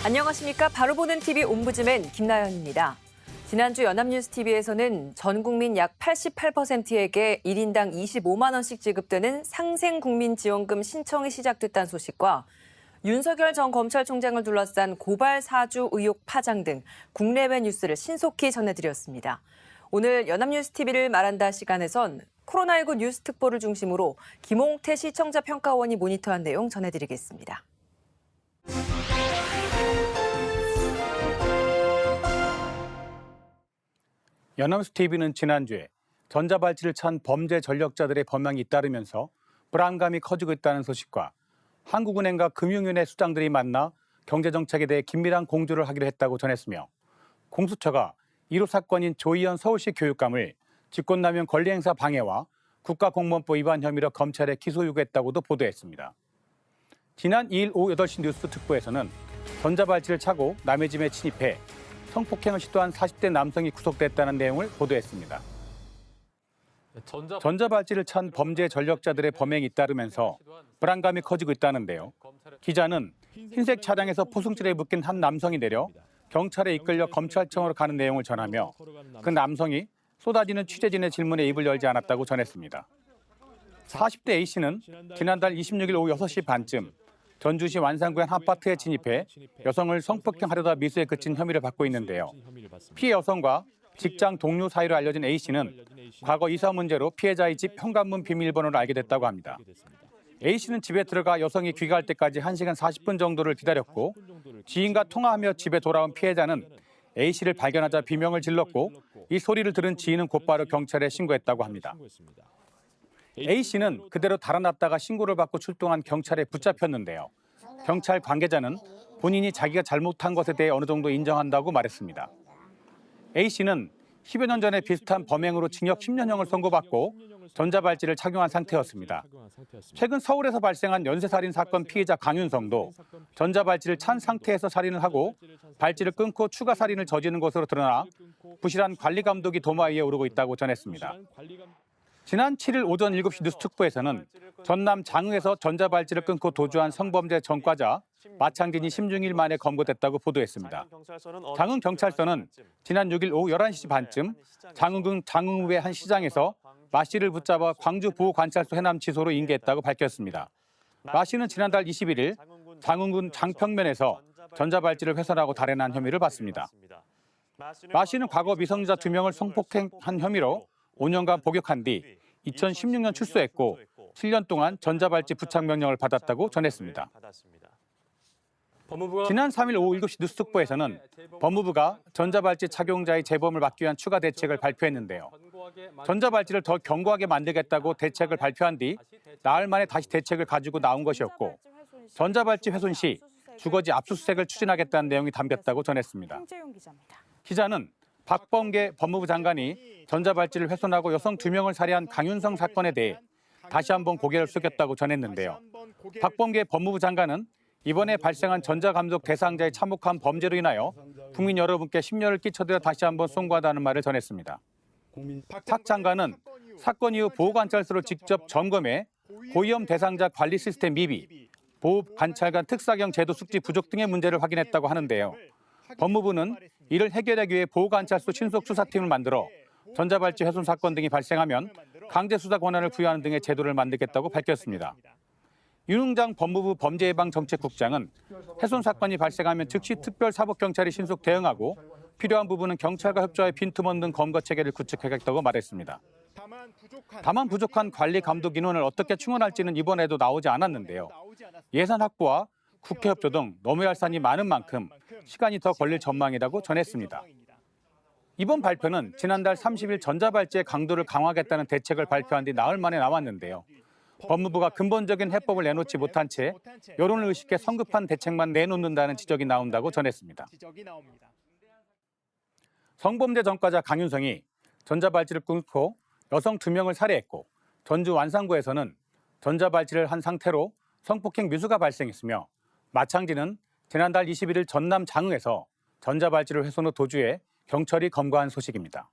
안녕하십니까. 바로 보는 TV 옴부즈맨 김나연입니다. 지난주 연합뉴스TV에서는 전 국민 약 88%에게 1인당 25만 원씩 지급되는 상생국민지원금 신청이 시작됐다는 소식과 윤석열 전 검찰총장을 둘러싼 고발 사주 의혹 파장 등 국내외 뉴스를 신속히 전해드렸습니다. 오늘 연합뉴스TV를 말한다 시간에선 코로나19 뉴스 특보를 중심으로 김홍태 시청자 평가원이 모니터한 내용 전해드리겠습니다. 연합뉴스TV는 지난주에 전자발찌를 찬 범죄 전력자들의 범행이 잇따르면서 불안감이 커지고 있다는 소식과 한국은행과 금융위원회 수장들이 만나 경제정책에 대해 긴밀한 공조를 하기로 했다고 전했으며 공수처가 1호 사건인 조희연 서울시 교육감을 직권남용 권리행사 방해와 국가공무원법 위반 혐의로 검찰에 기소 유고했다고도 보도했습니다. 지난 2일 오후 8시 뉴스 특보에서는 전자발찌를 차고 남의 집에 침입해 성폭행을 시도한 40대 남성이 구속됐다는 내용을 보도했습니다. 전자발찌를 찬 범죄 전력자들의 범행이 잇따르면서 불안감이 커지고 있다는데요. 기자는 흰색 차량에서 포승줄에 묶인 한 남성이 내려 경찰에 이끌려 검찰청으로 가는 내용을 전하며 그 남성이 쏟아지는 취재진의 질문에 입을 열지 않았다고 전했습니다. 40대 A씨는 지난달 26일 오후 6시 반쯤 전주시 완산구의 한 아파트에 진입해 여성을 성폭행하려다 미수에 그친 혐의를 받고 있는데요. 피해 여성과 직장 동료 사이로 알려진 A씨는 과거 이사 문제로 피해자의 집 현관문 비밀번호를 알게 됐다고 합니다. A씨는 집에 들어가 여성이 귀가할 때까지 1시간 40분 정도를 기다렸고 지인과 통화하며 집에 돌아온 피해자는 A씨를 발견하자 비명을 질렀고 이 소리를 들은 지인은 곧바로 경찰에 신고했다고 합니다. A씨는 그대로 달아났다가 신고를 받고 출동한 경찰에 붙잡혔는데요. 경찰 관계자는 본인이 자기가 잘못한 것에 대해 어느 정도 인정한다고 말했습니다. A씨는 10여 년 전에 비슷한 범행으로 징역 10년형을 선고받고 전자발찌를 착용한 상태였습니다. 최근 서울에서 발생한 연쇄살인 사건 피해자 강윤성도 전자발찌를 찬 상태에서 살인을 하고 발찌를 끊고 추가 살인을 저지른 것으로 드러나 부실한 관리 감독이 도마 위에 오르고 있다고 전했습니다. 지난 7일 오전 7시 뉴스 특보에서는 전남 장흥에서 전자발찌를 끊고 도주한 성범죄 전과자 마창진이 심중일 만에 검거됐다고 보도했습니다. 장흥경찰서는 지난 6일 오후 11시 반쯤 장흥군 장흥읍의 한 시장에서 마 씨를 붙잡아 광주보호관찰소 해남지소로 인계했다고 밝혔습니다. 마 씨는 지난달 21일 장흥군 장평면에서 전자발찌를 훼손하고 달해난 혐의를 받습니다. 마 씨는 과거 미성년자 2명을 성폭행한 혐의로 5년간 복역한 뒤 2016년 출소했고 7년 동안 전자발찌 부착 명령을 받았다고 전했습니다. 지난 3일 오후 7시 뉴스 특보에서는 법무부가 전자발찌 착용자의 재범을 막기 위한 추가 대책을 발표했는데요. 전자발찌를 더 견고하게 만들겠다고 대책을 발표한 뒤 나흘 만에 다시 대책을 가지고 나온 것이었고 전자발찌 훼손 시 주거지 압수수색을 추진하겠다는 내용이 담겼다고 전했습니다. 기자는 박범계 법무부 장관이 전자발찌를 훼손하고 여성 2명을 살해한 강윤성 사건에 대해 다시 한번 고개를 숙였다고 전했는데요. 박범계 법무부 장관은 이번에 발생한 전자감독 대상자의 참혹한 범죄로 인하여 국민 여러분께 심려를 끼쳐드려 다시 한번 송구하다는 말을 전했습니다. 박 장관은 사건 이후 보호관찰소를 직접 점검해 고위험 대상자 관리 시스템 미비, 보호관찰관 특사경 제도 숙지 부족 등의 문제를 확인했다고 하는데요. 법무부는 이를 해결하기 위해 보호관찰소 신속수사팀을 만들어 전자발찌 훼손 사건 등이 발생하면 강제수사 권한을 부여하는 등의 제도를 만들겠다고 밝혔습니다. 윤흥장 법무부 범죄예방정책국장은 훼손 사건이 발생하면 즉시 특별사법경찰이 신속 대응하고 필요한 부분은 경찰과 협조해 빈틈 없는 검거 체계를 구축하겠다고 말했습니다. 다만 부족한 관리 감독 인원을 어떻게 충원할지는 이번에도 나오지 않았는데요. 예산 확보와 국회 협조 등 넘어야 할 산이 많은 만큼 시간이 더 걸릴 전망이라고 전했습니다. 이번 발표는 지난달 30일 전자발찌의 강도를 강화하겠다는 대책을 발표한 뒤 나흘 만에 나왔는데요. 법무부가 근본적인 해법을 내놓지 못한 채 여론을 의식해 성급한 대책만 내놓는다는 지적이 나온다고 전했습니다. 성범죄 전과자 강윤성이 전자발찌를 끊고 여성 2명을 살해했고 전주 완산구에서는 전자발찌를 한 상태로 성폭행 미수가 발생했으며 마창진은 지난달 21일 전남 장흥에서 전자발찌를 훼손 후 도주해 경찰이 검거한 소식입니다.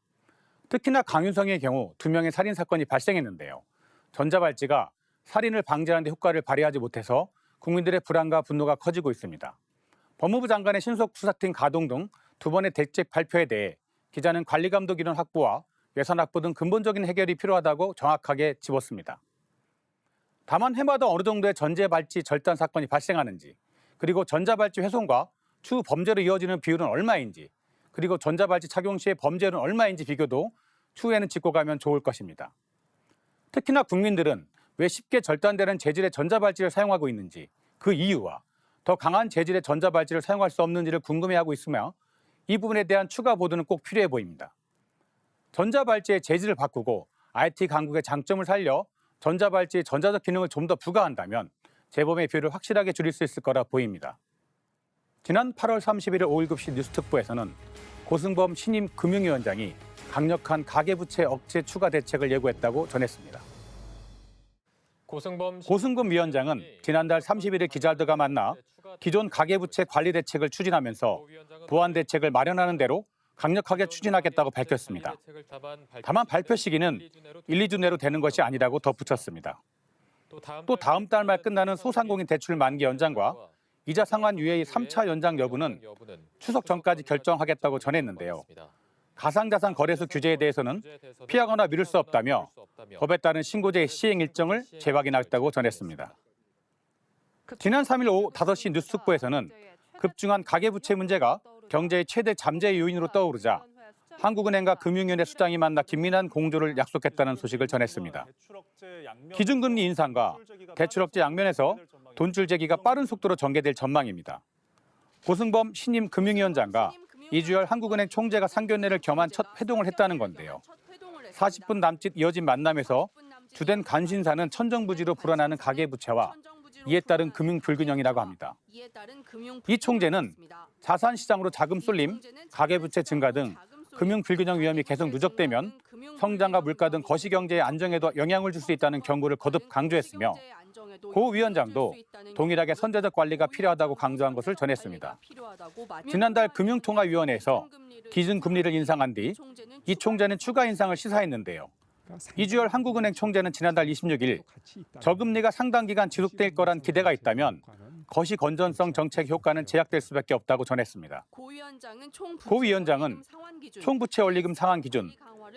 특히나 강윤성의 경우 2명의 살인 사건이 발생했는데요. 전자발찌가 살인을 방지하는 데 효과를 발휘하지 못해서 국민들의 불안과 분노가 커지고 있습니다. 법무부 장관의 신속 수사팀 가동 등 두 번의 대책 발표에 대해 기자는 관리감독 인원 확보와 예산 확보 등 근본적인 해결이 필요하다고 정확하게 집었습니다. 다만 해마다 어느 정도의 전자발찌 절단 사건이 발생하는지, 그리고 전자발찌 훼손과 추후 범죄로 이어지는 비율은 얼마인지, 그리고 전자발찌 착용 시의 범죄는 얼마인지 비교도 추후에는 짚고 가면 좋을 것입니다. 특히나 국민들은 왜 쉽게 절단되는 재질의 전자발찌를 사용하고 있는지, 그 이유와 더 강한 재질의 전자발찌를 사용할 수 없는지를 궁금해하고 있으며 이 부분에 대한 추가 보도는 꼭 필요해 보입니다. 전자발찌의 재질을 바꾸고 IT 강국의 장점을 살려 전자발찌의 전자적 기능을 좀 더 부과한다면 재범의 비율을 확실하게 줄일 수 있을 거라 보입니다. 지난 8월 31일 오후 7시 뉴스특보에서는 고승범 신임 금융위원장이 강력한 가계부채 억제 추가 대책을 예고했다고 전했습니다. 고승범 위원장은 지난달 31일 기자들과 만나 기존 가계부채 관리 대책을 추진하면서 보완 대책을 마련하는 대로 강력하게 추진하겠다고 밝혔습니다. 다만 발표 시기는 1, 2주 내로 되는 것이 아니라고 덧붙였습니다. 또 다음 달 말 끝나는 소상공인 대출 만기 연장과 이자 상환 유예의 3차 연장 여부는 추석 전까지 결정하겠다고 전했는데요. 가상자산 거래소 규제에 대해서는 피하거나 미룰 수 없다며 법에 따른 신고제의 시행 일정을 재확인하겠다고 전했습니다. 지난 3일 오후 5시 뉴스특보에서는 급증한 가계부채 문제가 경제의 최대 잠재 요인으로 떠오르자 한국은행과 금융위원회 수장이 만나 긴밀한 공조를 약속했다는 소식을 전했습니다. 기준금리 인상과 대출억제 양면에서 돈줄 재기가 빠른 속도로 전개될 전망입니다. 고승범 신임 금융위원장과 이주열 한국은행 총재가 상견례를 겸한 첫 회동을 했다는 건데요. 40분 남짓 이어진 만남에서 주된 관심사는 천정부지로 불어나는 가계부채와 이에 따른 금융 불균형이라고 합니다. 이 총재는 자산시장으로 자금 쏠림, 가계부채 증가 등 금융 불균형 위험이 계속 누적되면 성장과 물가 등 거시경제의 안정에도 영향을 줄 수 있다는 경고를 거듭 강조했으며 고 위원장도 동일하게 선제적 관리가 필요하다고 강조한 것을 전했습니다. 지난달 금융통화위원회에서 기준금리를 인상한 뒤 이 총재는 추가 인상을 시사했는데요. 이주열 한국은행 총재는 지난달 26일 저금리가 상당 기간 지속될 거란 기대가 있다면 거시 건전성 정책 효과는 제약될 수밖에 없다고 전했습니다. 고 위원장은 총부채 원리금 상환 기준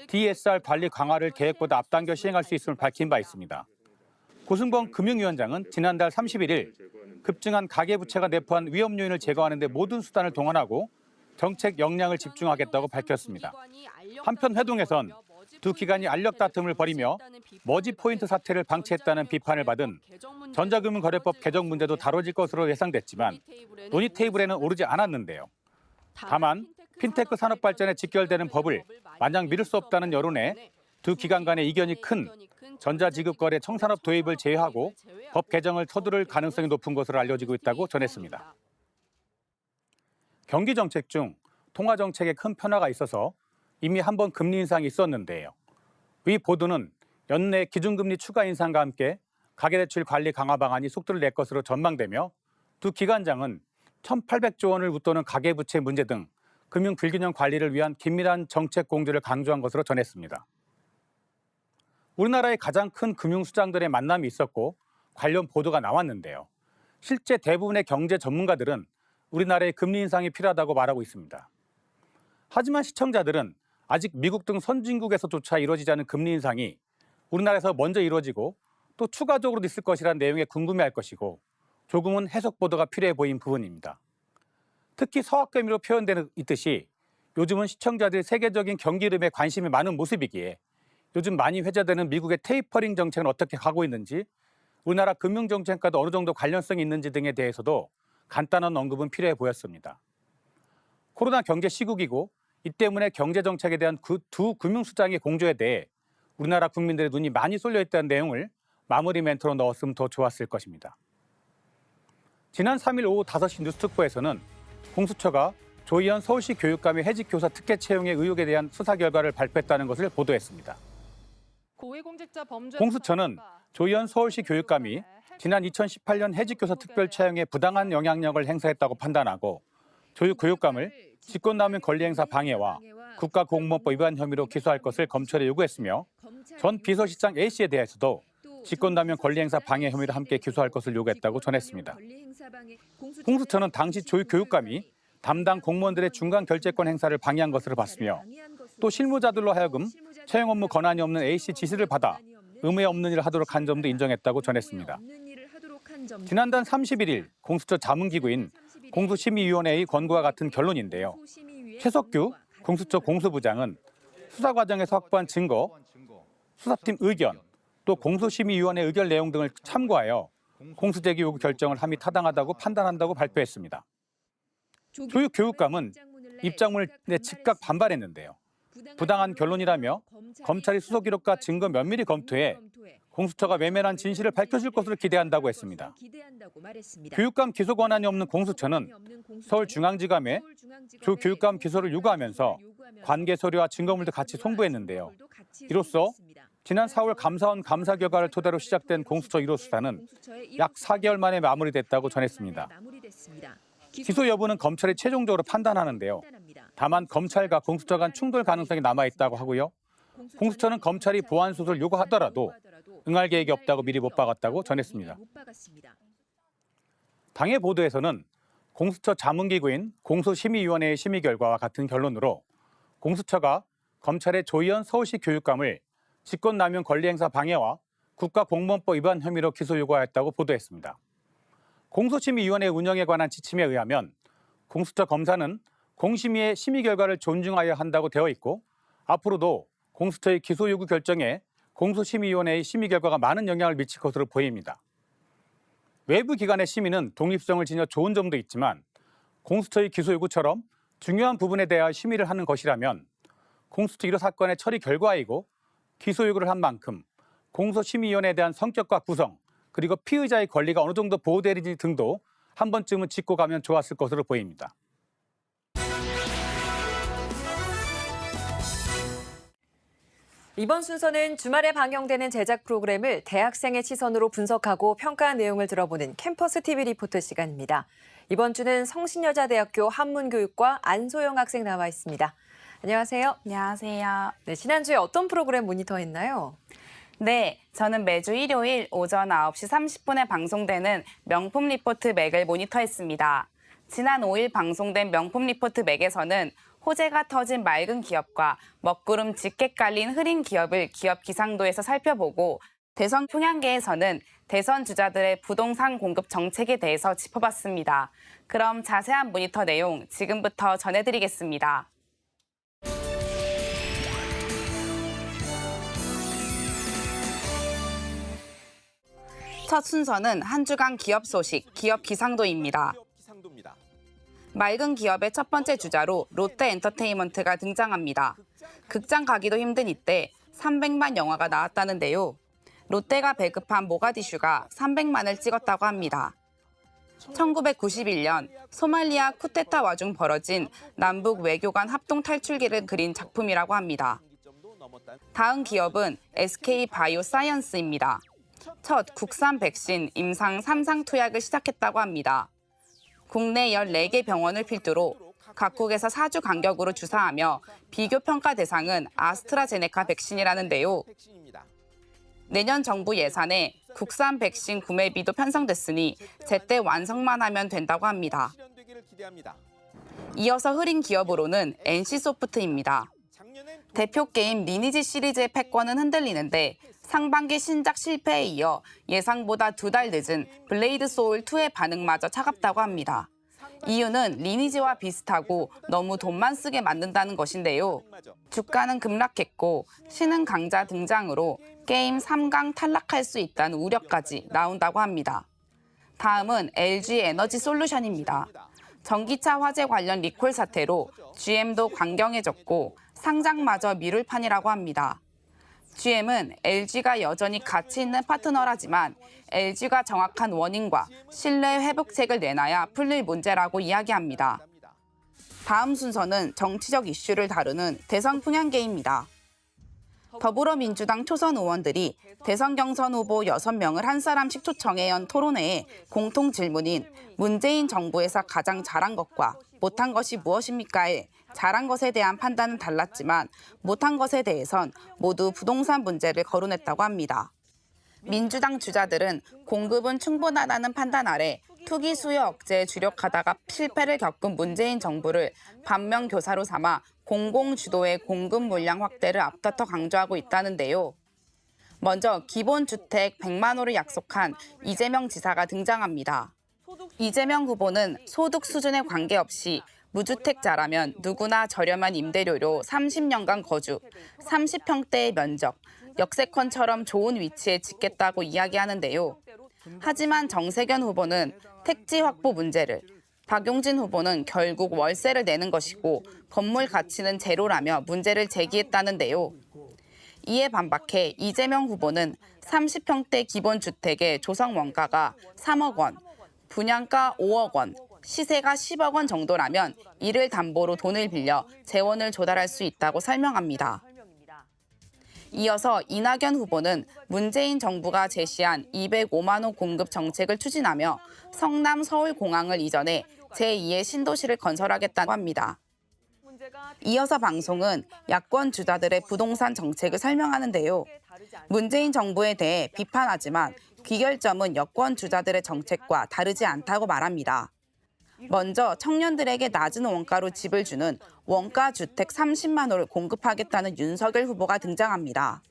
DSR 관리 강화를 계획보다 앞당겨 시행할 수 있음을 밝힌 바 있습니다. 고승범 금융위원장은 지난달 31일 급증한 가계부채가 내포한 위험 요인을 제거하는 데 모든 수단을 동원하고 정책 역량을 집중하겠다고 밝혔습니다. 한편 회동에선 두 기관이 알력 다툼을 벌이며 머지 포인트 사태를 방치했다는 비판을 받은 전자금융거래법 개정 문제도 다뤄질 것으로 예상됐지만 논의 테이블에는 오르지 않았는데요. 다만 핀테크 산업 발전에 직결되는 법을 마냥 미룰 수 없다는 여론에 두 기관 간의 이견이 큰 전자지급거래 청산업 도입을 제외하고 법 개정을 서두를 가능성이 높은 것으로 알려지고 있다고 전했습니다. 경기정책 중 통화정책에 큰 변화가 있어서 이미 한 번 금리 인상이 있었는데요. 이 보도는 연내 기준금리 추가 인상과 함께 가계대출 관리 강화 방안이 속도를 낼 것으로 전망되며 두 기관장은 1,800조 원을 웃도는 가계부채 문제 등 금융 불균형 관리를 위한 긴밀한 정책 공조를 강조한 것으로 전했습니다. 우리나라의 가장 큰 금융수장들의 만남이 있었고 관련 보도가 나왔는데요. 실제 대부분의 경제 전문가들은 우리나라의 금리 인상이 필요하다고 말하고 있습니다. 하지만 시청자들은 아직 미국 등 선진국에서조차 이루어지지 않은 금리 인상이 우리나라에서 먼저 이루어지고 또 추가적으로 있을 것이라는 내용에 궁금해할 것이고 조금은 해석 보도가 필요해 보인 부분입니다. 특히 서학개미로 표현되는 있듯이 요즘은 시청자들이 세계적인 경기 흐름에 관심이 많은 모습이기에 요즘 많이 회자되는 미국의 테이퍼링 정책은 어떻게 가고 있는지, 우리나라 금융정책과도 어느 정도 관련성이 있는지 등에 대해서도 간단한 언급은 필요해 보였습니다. 코로나 경제 시국이고 이 때문에 경제정책에 대한 두 금융수장의 공조에 대해 우리나라 국민들의 눈이 많이 쏠려 있다는 내용을 마무리 멘트로 넣었으면 더 좋았을 것입니다. 지난 3일 오후 5시 뉴스특보에서는 공수처가 조희연 서울시 교육감의 해직교사 특혜 채용의 의혹에 대한 수사 결과를 발표했다는 것을 보도했습니다. 공수처는 조희연 서울시 교육감이 지난 2018년 해직교사 특별 채용에 부당한 영향력을 행사했다고 판단하고 교육감을 직권남용 권리행사 방해와 국가공무원법 위반 혐의로 기소할 것을 검찰에 요구했으며 전 비서실장 A씨에 대해서도 직권남용 권리행사 방해 혐의로 함께 기소할 것을 요구했다고 전했습니다. 공수처는 당시 조 교육감이 담당 공무원들의 중간 결재권 행사를 방해한 것으로 봤으며 또 실무자들로 하여금 채용 업무 권한이 없는 A씨 지시를 받아 의무에 없는 일을 하도록 한 점도 인정했다고 전했습니다. 지난달 31일 공수처 자문기구인 공수심의위원회의 권고와 같은 결론인데요. 최석규 공수처 공수부장은 수사 과정에서 확보한 증거, 수사팀 의견, 또 공수심의위원회 의결 내용 등을 참고하여 공수제기 요구 결정을 함이 타당하다고 판단한다고 발표했습니다. 조 교육감은 입장문을 내 즉각 반발했는데요. 부당한 결론이라며 검찰이 수소 기록과 증거 면밀히 검토해 공수처가 외면한 진실을 밝혀줄 것으로 기대한다고 했습니다. 교육감 기소 권한이 없는 공수처는 서울중앙지검에 조 교육감 기소를 요구하면서 관계 서류와 증거물도 같이 송부했는데요. 이로써 지난 4월 감사원 감사 결과를 토대로 시작된 공수처 1호 수사는 약 4개월 만에 마무리됐다고 전했습니다. 기소 여부는 검찰이 최종적으로 판단하는데요. 다만 검찰과 공수처 간 충돌 가능성이 남아있다고 하고요. 공수처는 검찰이 보완 수사를 요구하더라도 응할 계획이 없다고 미리 못 박았다고 전했습니다. 당의 보도에서는 공수처 자문기구인 공수심의위원회의 심의 결과와 같은 결론으로 공수처가 검찰의 조희연 서울시 교육감을 직권남용 권리행사 방해와 국가공무원법 위반 혐의로 기소 요구하였다고 보도했습니다. 공수심의위원회 운영에 관한 지침에 의하면 공수처 검사는 공심위의 심의 결과를 존중하여야 한다고 되어 있고 앞으로도 공수처의 기소 요구 결정에 공수심의위원회의 심의 결과가 많은 영향을 미칠 것으로 보입니다. 외부 기관의 심의는 독립성을 지녀 좋은 점도 있지만 공수처의 기소 요구처럼 중요한 부분에 대하여 심의를 하는 것이라면 공수처 1호 사건의 처리 결과이고 기소 요구를 한 만큼 공소심의위원회에 대한 성격과 구성 그리고 피의자의 권리가 어느 정도 보호되는지 등도 한 번쯤은 짚고 가면 좋았을 것으로 보입니다. 이번 순서는 주말에 방영되는 제작 프로그램을 대학생의 시선으로 분석하고 평가한 내용을 들어보는 캠퍼스 TV 리포터 시간입니다. 이번 주는 성신여자대학교 한문교육과 안소영 학생 나와 있습니다. 안녕하세요. 안녕하세요. 네, 지난주에 어떤 프로그램 모니터했나요? 네, 저는 매주 일요일 오전 9시 30분에 방송되는 명품 리포트 맥을 모니터했습니다. 지난 5일 방송된 명품 리포트 맥에서는 호재가 터진 맑은 기업과 먹구름 짙게 깔린 흐린 기업을 기업 기상도에서 살펴보고 대선 평양계에서는 대선 주자들의 부동산 공급 정책에 대해서 짚어봤습니다. 그럼 자세한 모니터 내용 지금부터 전해드리겠습니다. 첫 순서는 한 주간 기업 소식, 기업 기상도입니다. 맑은 기업의 첫 번째 주자로 롯데엔터테인먼트가 등장합니다. 극장 가기도 힘든 이때 300만 영화가 나왔다는데요. 롯데가 배급한 모가디슈가 300만을 찍었다고 합니다. 1991년 소말리아 쿠데타 와중 벌어진 남북 외교관 합동 탈출기를 그린 작품이라고 합니다. 다음 기업은 SK바이오사이언스입니다. 첫 국산 백신 임상 3상 투약을 시작했다고 합니다. 국내 14개 병원을 필두로 각국에서 4주 간격으로 주사하며 비교 평가 대상은 아스트라제네카 백신이라는데요. 내년 정부 예산에 국산 백신 구매비도 편성됐으니 제때 완성만 하면 된다고 합니다. 이어서 흐린 기업으로는 NC소프트입니다. 대표 게임 리니지 시리즈의 패권은 흔들리는데 상반기 신작 실패에 이어 예상보다 2달 늦은 블레이드 소울 2의 반응마저 차갑다고 합니다. 이유는 리니지와 비슷하고 너무 돈만 쓰게 만든다는 것인데요. 주가는 급락했고 신흥 강자 등장으로 게임 3강 탈락할 수 있다는 우려까지 나온다고 합니다. 다음은 LG 에너지 솔루션입니다. 전기차 화재 관련 리콜 사태로 GM도 광경해졌고 상장마저 미룰 판이라고 합니다. GM은 LG가 여전히 가치 있는 파트너라지만 LG가 정확한 원인과 신뢰 회복책을 내놔야 풀릴 문제라고 이야기합니다. 다음 순서는 정치적 이슈를 다루는 대선 풍향계입니다. 더불어민주당 초선 의원들이 대선 경선 후보 6명을 한 사람씩 초청해 연 토론회에 공통 질문인 문재인 정부에서 가장 잘한 것과 못한 것이 무엇입니까에 잘한 것에 대한 판단은 달랐지만 못한 것에 대해선 모두 부동산 문제를 거론했다고 합니다. 민주당 주자들은 공급은 충분하다는 판단 아래 투기 수요 억제에 주력하다가 실패를 겪은 문재인 정부를 반면교사로 삼아 공공주도의 공급 물량 확대를 앞다퉈 강조하고 있다는데요. 먼저 기본주택 100만 호를 약속한 이재명 지사가 등장합니다. 이재명 후보는 소득 수준에 관계없이 무주택자라면 누구나 저렴한 임대료로 30년간 거주, 30평대의 면적, 역세권처럼 좋은 위치에 짓겠다고 이야기하는데요. 하지만 정세균 후보는 택지 확보 문제를, 박용진 후보는 결국 월세를 내는 것이고 건물 가치는 제로라며 문제를 제기했다는데요. 이에 반박해 이재명 후보는 30평대 기본주택의 조성 원가가 3억 원, 분양가 5억 원, 시세가 10억 원 정도라면 이를 담보로 돈을 빌려 재원을 조달할 수 있다고 설명합니다. 이어서 이낙연 후보는 문재인 정부가 제시한 205만 호 공급 정책을 추진하며 성남 서울공항을 이전해 제2의 신도시를 건설하겠다고 합니다. 이어서 방송은 야권 주자들의 부동산 정책을 설명하는데요. 문재인 정부에 대해 비판하지만 귀결점은 여권 주자들의 정책과 다르지 않다고 말합니다. 먼저 청년들에게 낮은 원가로 집을 주는 원가 주택 30만 호를 공급하겠다는 윤석열 후보가 등장합니다.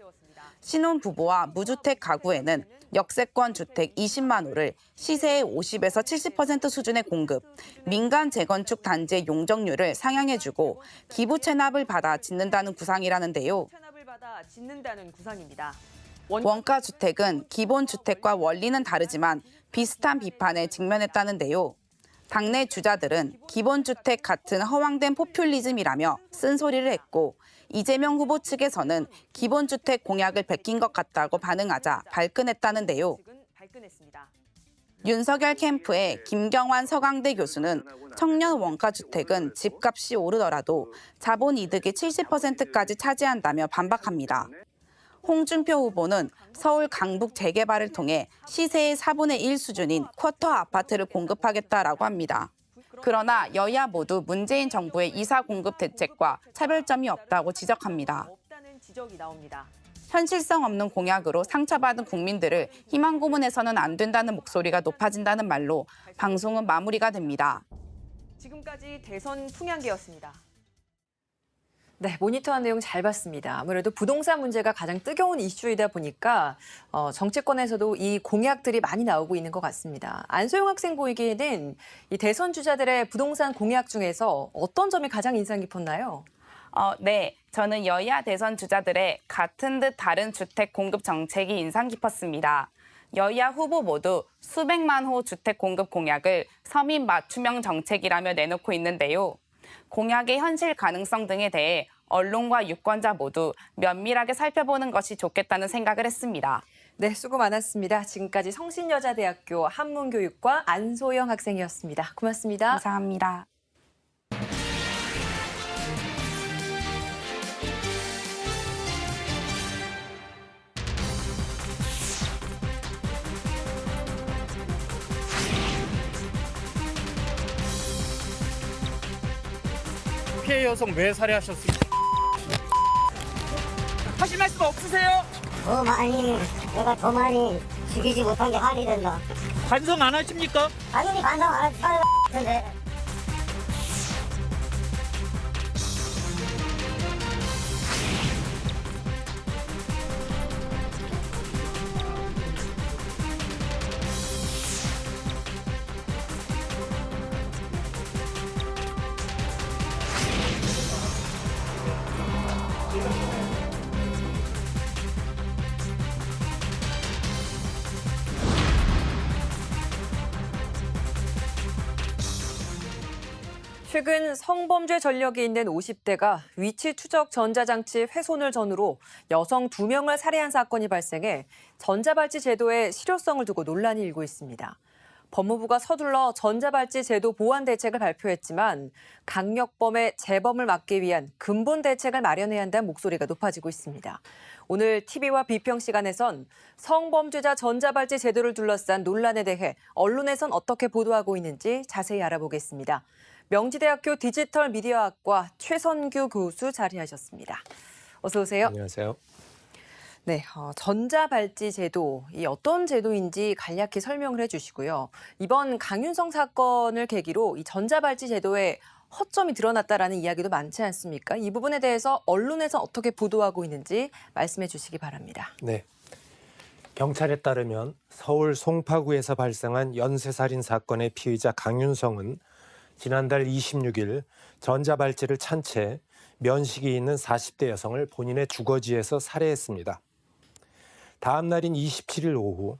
신혼부부와 무주택 가구에는 역세권 주택 20만 호를 시세의 50에서 70% 수준의 공급, 민간 재건축 단지의 용적률을 상향해주고 기부 체납을 받아 짓는다는 구상이라는데요. 원가 주택은 기본 주택과 원리는 다르지만 비슷한 비판에 직면했다는데요. 당내 주자들은 기본주택 같은 허황된 포퓰리즘이라며 쓴소리를 했고 이재명 후보 측에서는 기본주택 공약을 베낀 것 같다고 반응하자 발끈했다는데요. 윤석열 캠프의 김경환 서강대 교수는 청년 원가주택은 집값이 오르더라도 자본이득이 70%까지 차지한다며 반박합니다. 홍준표 후보는 서울 강북 재개발을 통해 시세의 4분의 1 수준인 쿼터 아파트를 공급하겠다라고 합니다. 그러나 여야 모두 문재인 정부의 이사 공급 대책과 차별점이 없다고 지적합니다. 현실성 없는 공약으로 상처받은 국민들을 희망 고문해서는 안 된다는 목소리가 높아진다는 말로 방송은 마무리가 됩니다. 지금까지 대선 풍향기였습니다. 네, 모니터한 내용 잘 봤습니다. 아무래도 부동산 문제가 가장 뜨거운 이슈이다 보니까 정치권에서도 이 공약들이 많이 나오고 있는 것 같습니다. 안소영 학생 보이기에는 이 대선 주자들의 부동산 공약 중에서 어떤 점이 가장 인상 깊었나요? 네, 저는 여야 대선 주자들의 같은 듯 다른 주택 공급 정책이 인상 깊었습니다. 여야 후보 모두 수백만 호 주택 공급 공약을 서민 맞춤형 정책이라며 내놓고 있는데요. 공약의 현실 가능성 등에 대해 언론과 유권자 모두 면밀하게 살펴보는 것이 좋겠다는 생각을 했습니다. 네, 수고 많았습니다. 지금까지 성신여자대학교 한문교육과 안소영 학생이었습니다. 고맙습니다. 감사합니다. 피해 여성 왜 살해하셨습니까? 하실 말씀 없으세요? 내가 더 많이 죽이지 못한 게 한이 된다. 반성 안 하십니까? 당연히 반성 안 할 같은데. 최근 성범죄 전력이 있는 50대가 위치 추적 전자장치 훼손을 전후로 여성 2명을 살해한 사건이 발생해 전자발찌 제도의 실효성을 두고 논란이 일고 있습니다. 법무부가 서둘러 전자발찌 제도 보완 대책을 발표했지만 강력범의 재범을 막기 위한 근본 대책을 마련해야 한다는 목소리가 높아지고 있습니다. 오늘 TV와 비평 시간에선 성범죄자 전자발찌 제도를 둘러싼 논란에 대해 언론에선 어떻게 보도하고 있는지 자세히 알아보겠습니다. 명지대학교 디지털 미디어학과 최선규 교수 자리하셨습니다. 어서 오세요. 안녕하세요. 네, 전자발찌 제도, 이 어떤 제도인지 간략히 설명을 해주시고요. 이번 강윤성 사건을 계기로 이 전자발찌 제도에 허점이 드러났다라는 이야기도 많지 않습니까? 이 부분에 대해서 언론에서 어떻게 보도하고 있는지 말씀해 주시기 바랍니다. 네. 경찰에 따르면 서울 송파구에서 발생한 연쇄살인 사건의 피의자 강윤성은 지난달 26일 전자발찌를 찬 채 면식이 있는 40대 여성을 본인의 주거지에서 살해했습니다. 다음 날인 27일 오후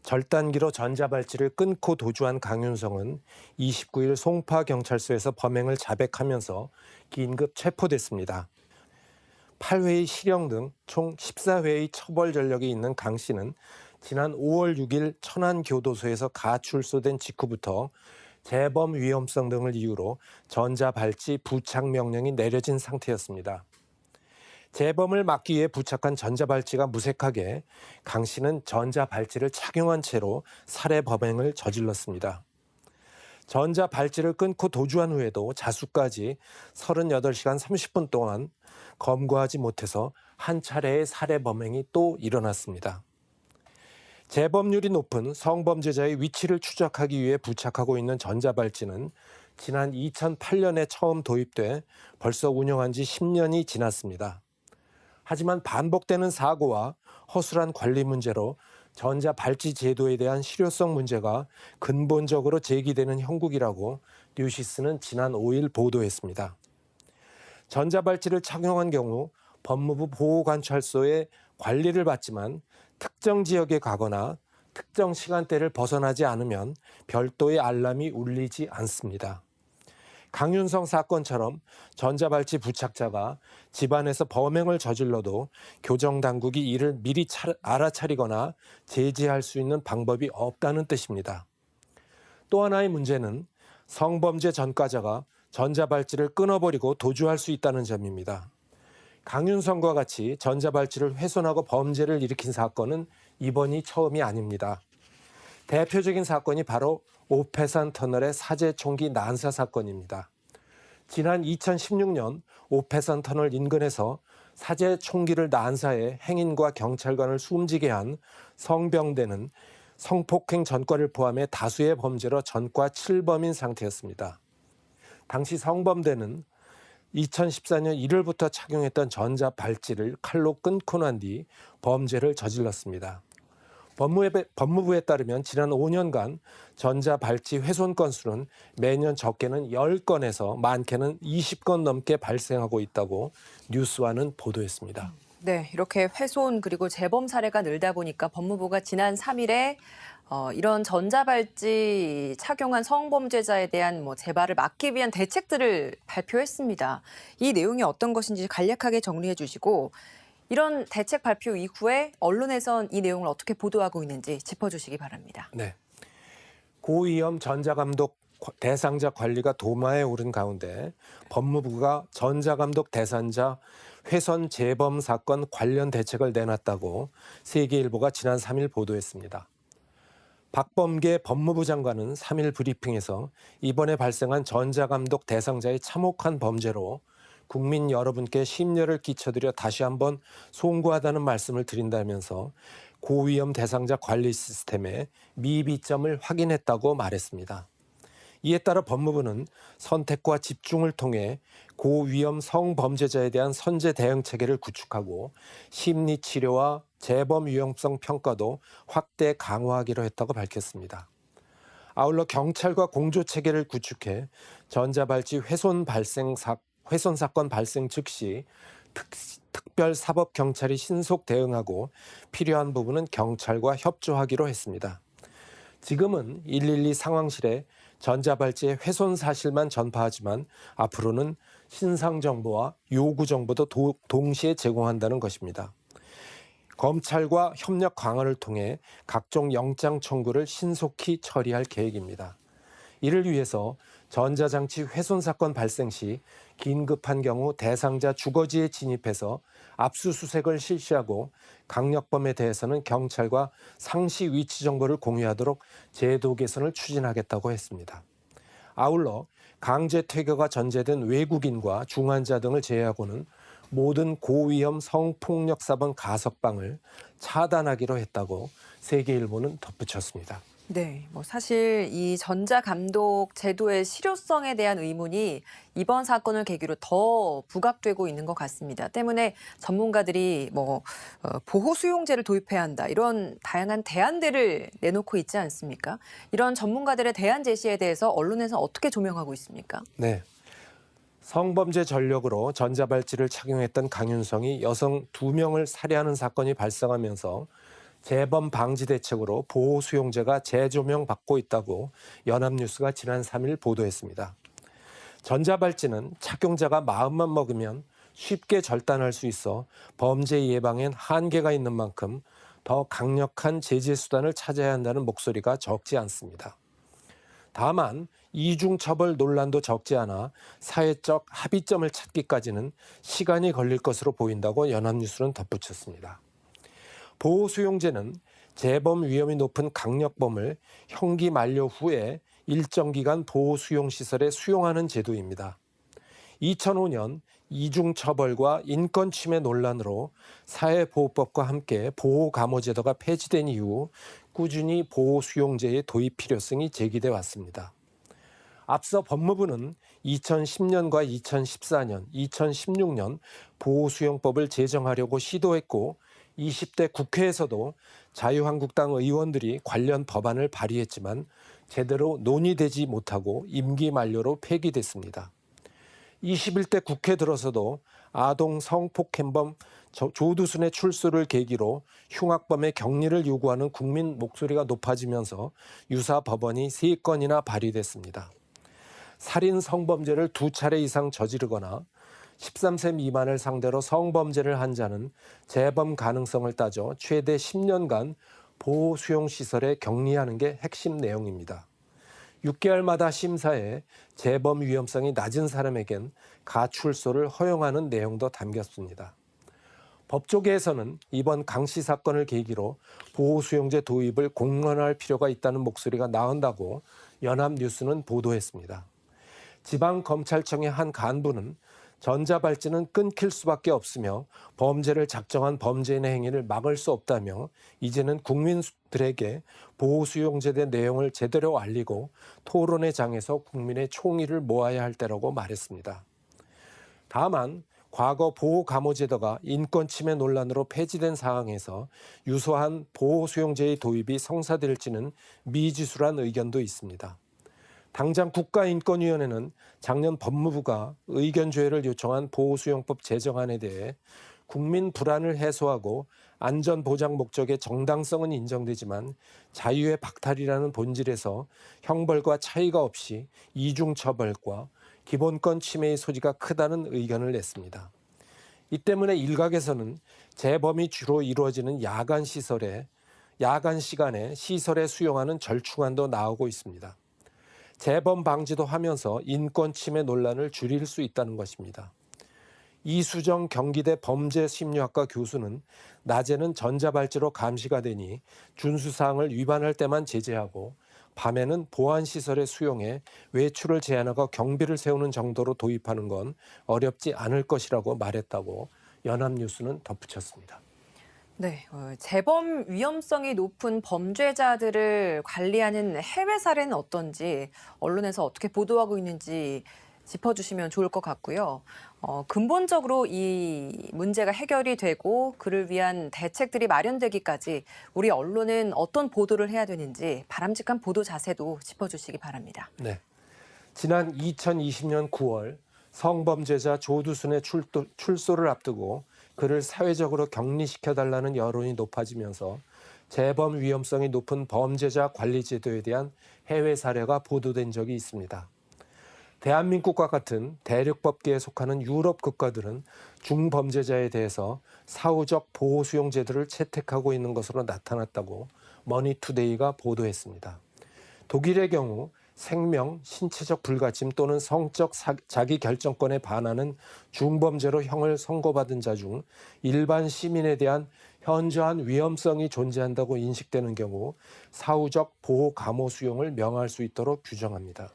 절단기로 전자발찌를 끊고 도주한 강윤성은 29일 송파경찰서에서 범행을 자백하면서 긴급 체포됐습니다. 8회의 실형 등 총 14회의 처벌 전력이 있는 강 씨는 지난 5월 6일 천안교도소에서 가출소된 직후부터 재범 위험성 등을 이유로 전자발찌 부착 명령이 내려진 상태였습니다. 재범을 막기 위해 부착한 전자발찌가 무색하게 강 씨는 전자발찌를 착용한 채로 살해 범행을 저질렀습니다. 전자발찌를 끊고 도주한 후에도 자수까지 38시간 30분 동안 검거하지 못해서 한 차례의 살해 범행이 또 일어났습니다. 재범률이 높은 성범죄자의 위치를 추적하기 위해 부착하고 있는 전자발찌는 지난 2008년에 처음 도입돼 벌써 운영한 지 10년이 지났습니다. 하지만 반복되는 사고와 허술한 관리 문제로 전자발찌 제도에 대한 실효성 문제가 근본적으로 제기되는 형국이라고 뉴시스는 지난 5일 보도했습니다. 전자발찌를 착용한 경우 법무부 보호관찰소의 관리를 받지만 특정 지역에 가거나 특정 시간대를 벗어나지 않으면 별도의 알람이 울리지 않습니다. 강윤성 사건처럼 전자발찌 부착자가 집안에서 범행을 저질러도 교정당국이 이를 미리 알아차리거나 제지할 수 있는 방법이 없다는 뜻입니다. 또 하나의 문제는 성범죄 전과자가 전자발찌를 끊어버리고 도주할 수 있다는 점입니다. 강윤성과 같이 전자발찌를 훼손하고 범죄를 일으킨 사건은 이번이 처음이 아닙니다. 대표적인 사건이 바로 오페산 터널의 사제 총기 난사 사건입니다. 지난 2016년 오페산 터널 인근에서 사제 총기를 난사해 행인과 경찰관을 숨지게 한 성병대는 성폭행 전과를 포함해 다수의 범죄로 전과 7범인 상태였습니다. 당시 성범대는 2014년 1월부터 착용했던 전자발찌를 칼로 끊고 난 뒤 범죄를 저질렀습니다. 법무부에 따르면 지난 5년간 전자발찌 훼손 건수는 매년 적게는 10건에서 많게는 20건 넘게 발생하고 있다고 뉴스와는 보도했습니다. 네, 이렇게 훼손 그리고 재범 사례가 늘다 보니까 법무부가 지난 3일에 이런 전자발찌 착용한 성범죄자에 대한 재발을 막기 위한 대책들을 발표했습니다. 이 내용이 어떤 것인지 간략하게 정리해 주시고 이런 대책 발표 이후에 언론에선 이 내용을 어떻게 보도하고 있는지 짚어주시기 바랍니다. 네, 고위험 전자감독 대상자 관리가 도마에 오른 가운데 법무부가 전자감독 대상자 훼손 재범 사건 관련 대책을 내놨다고 세계일보가 지난 3일 보도했습니다. 박범계 법무부 장관은 3일 브리핑에서 이번에 발생한 전자감독 대상자의 참혹한 범죄로 국민 여러분께 심려를 끼쳐드려 다시 한번 송구하다는 말씀을 드린다면서 고위험 대상자 관리 시스템의 미비점을 확인했다고 말했습니다. 이에 따라 법무부는 선택과 집중을 통해 고위험 성범죄자에 대한 선제 대응 체계를 구축하고 심리치료와 재범 위험성 평가도 확대 강화하기로 했다고 밝혔습니다. 아울러 경찰과 공조 체계를 구축해 전자발찌 훼손 사건 발생 즉시 특별사법경찰이 신속 대응하고 필요한 부분은 경찰과 협조하기로 했습니다. 지금은 112 상황실에 전자발찌의 훼손 사실만 전파하지만 앞으로는 신상 정보와 요구 정보도 동시에 제공한다는 것입니다. 검찰과 협력 강화를 통해 각종 영장 청구를 신속히 처리할 계획입니다. 이를 위해서 전자장치 훼손 사건 발생 시 긴급한 경우 대상자 주거지에 진입해서 압수수색을 실시하고 강력범에 대해서는 경찰과 상시 위치 정보를 공유하도록 제도 개선을 추진하겠다고 했습니다. 아울러 강제 퇴거가 전제된 외국인과 중환자 등을 제외하고는 모든 고위험 성폭력 사범 가석방을 차단하기로 했다고 세계일보는 덧붙였습니다. 네, 뭐 사실 이 전자감독 제도의 실효성에 대한 의문이 이번 사건을 계기로 더 부각되고 있는 것 같습니다. 때문에 전문가들이 보호 수용제를 도입해야 한다 이런 다양한 대안들을 내놓고 있지 않습니까? 이런 전문가들의 대안 제시에 대해서 언론에서 어떻게 조명하고 있습니까? 네. 성범죄 전력으로 전자발찌를 착용했던 강윤성이 여성 2명을 살해하는 사건이 발생하면서 재범 방지 대책으로 보호 수용제가 재조명받고 있다고 연합뉴스가 지난 3일 보도했습니다. 전자발찌는 착용자가 마음만 먹으면 쉽게 절단할 수 있어 범죄 예방엔 한계가 있는 만큼 더 강력한 제재 수단을 찾아야 한다는 목소리가 적지 않습니다. 다만 이중처벌 논란도 적지 않아 사회적 합의점을 찾기까지는 시간이 걸릴 것으로 보인다고 연합뉴스는 덧붙였습니다. 보호수용제는 재범 위험이 높은 강력범을 형기 만료 후에 일정 기간 보호수용시설에 수용하는 제도입니다. 2005년 이중처벌과 인권침해 논란으로 사회보호법과 함께 보호감호제도가 폐지된 이후 꾸준히 보호수용제의 도입 필요성이 제기돼 왔습니다. 앞서 법무부는 2010년과 2014년, 2016년 보호수용법을 제정하려고 시도했고 20대 국회에서도 자유한국당 의원들이 관련 법안을 발의했지만 제대로 논의되지 못하고 임기 만료로 폐기됐습니다. 21대 국회 들어서도 아동 성폭행범 조두순의 출소를 계기로 흉악범의 격리를 요구하는 국민 목소리가 높아지면서 유사 법안이 3건이나 발의됐습니다. 살인 성범죄를 2차례 이상 저지르거나 13세 미만을 상대로 성범죄를 한 자는 재범 가능성을 따져 최대 10년간 보호수용시설에 격리하는 게 핵심 내용입니다. 6개월마다 심사해 재범 위험성이 낮은 사람에겐 가출소를 허용하는 내용도 담겼습니다. 법조계에서는 이번 강씨 사건을 계기로 보호수용제 도입을 공론화할 필요가 있다는 목소리가 나온다고 연합뉴스는 보도했습니다. 지방검찰청의 한 간부는 전자발찌는 끊길 수밖에 없으며 범죄를 작정한 범죄인의 행위를 막을 수 없다며 이제는 국민들에게 보호수용제에 대한 내용을 제대로 알리고 토론의 장에서 국민의 총의를 모아야 할 때라고 말했습니다. 다만 과거 보호감호제도가 인권침해 논란으로 폐지된 상황에서 유소한 보호수용제의 도입이 성사될지는 미지수란 의견도 있습니다. 당장 국가인권위원회는 작년 법무부가 의견 조회를 요청한 보호수용법 제정안에 대해 국민 불안을 해소하고 안전보장 목적의 정당성은 인정되지만 자유의 박탈이라는 본질에서 형벌과 차이가 없이 이중처벌과 기본권 침해의 소지가 크다는 의견을 냈습니다. 이 때문에 일각에서는 재범이 주로 이루어지는 야간 시간에 시설에 수용하는 절충안도 나오고 있습니다. 재범 방지도 하면서 인권 침해 논란을 줄일 수 있다는 것입니다. 이수정 경기대 범죄심리학과 교수는 낮에는 전자발찌로 감시가 되니 준수사항을 위반할 때만 제재하고 밤에는 보안시설에 수용해 외출을 제한하고 경비를 세우는 정도로 도입하는 건 어렵지 않을 것이라고 말했다고 연합뉴스는 덧붙였습니다. 네, 재범 위험성이 높은 범죄자들을 관리하는 해외 사례는 어떤지 언론에서 어떻게 보도하고 있는지 짚어주시면 좋을 것 같고요. 근본적으로 이 문제가 해결이 되고 그를 위한 대책들이 마련되기까지 우리 언론은 어떤 보도를 해야 되는지 바람직한 보도 자세도 짚어주시기 바랍니다. 네, 지난 2020년 9월 성범죄자 조두순의 출소를 앞두고 그를 사회적으로 격리시켜달라는 여론이 높아지면서 재범 위험성이 높은 범죄자 관리 제도에 대한 해외 사례가 보도된 적이 있습니다. 대한민국과 같은 대륙법계에 속하는 유럽 국가들은 중범죄자에 대해서 사후적 보호 수용 제도를 채택하고 있는 것으로 나타났다고 머니투데이가 보도했습니다. 독일의 경우 생명, 신체적 불가침 또는 성적 자기 결정권에 반하는 중범죄로 형을 선고받은 자 중 일반 시민에 대한 현저한 위험성이 존재한다고 인식되는 경우 사후적 보호 감호 수용을 명할 수 있도록 규정합니다.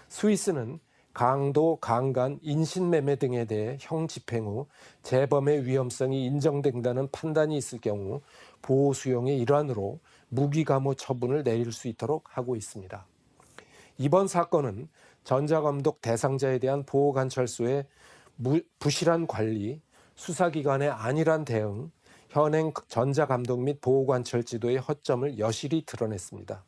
스위스는 강도, 강간, 인신매매 등에 대해 형 집행 후 재범의 위험성이 인정된다는 판단이 있을 경우 보호 수용의 일환으로 무기감호 처분을 내릴 수 있도록 하고 있습니다. 이번 사건은 전자감독 대상자에 대한 보호관찰소의 부실한 관리, 수사기관의 안일한 대응, 현행 전자감독 및 보호관찰 지도의 허점을 여실히 드러냈습니다.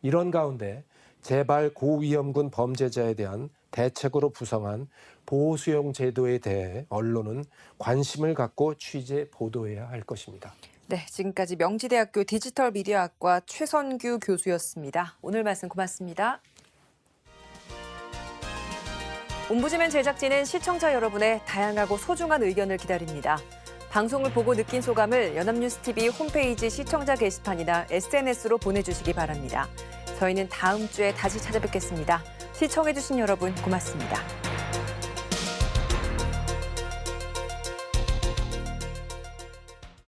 이런 가운데 재발 고위험군 범죄자에 대한 대책으로 구성한 보호수용 제도에 대해 언론은 관심을 갖고 취재 보도해야 할 것입니다. 네, 지금까지 명지대학교 디지털미디어학과 최선규 교수였습니다. 오늘 말씀 고맙습니다. 옴부즈맨 제작진은 시청자 여러분의 다양하고 소중한 의견을 기다립니다. 방송을 보고 느낀 소감을 연합뉴스TV 홈페이지 시청자 게시판이나 SNS로 보내주시기 바랍니다. 저희는 다음 주에 다시 찾아뵙겠습니다. 시청해주신 여러분 고맙습니다.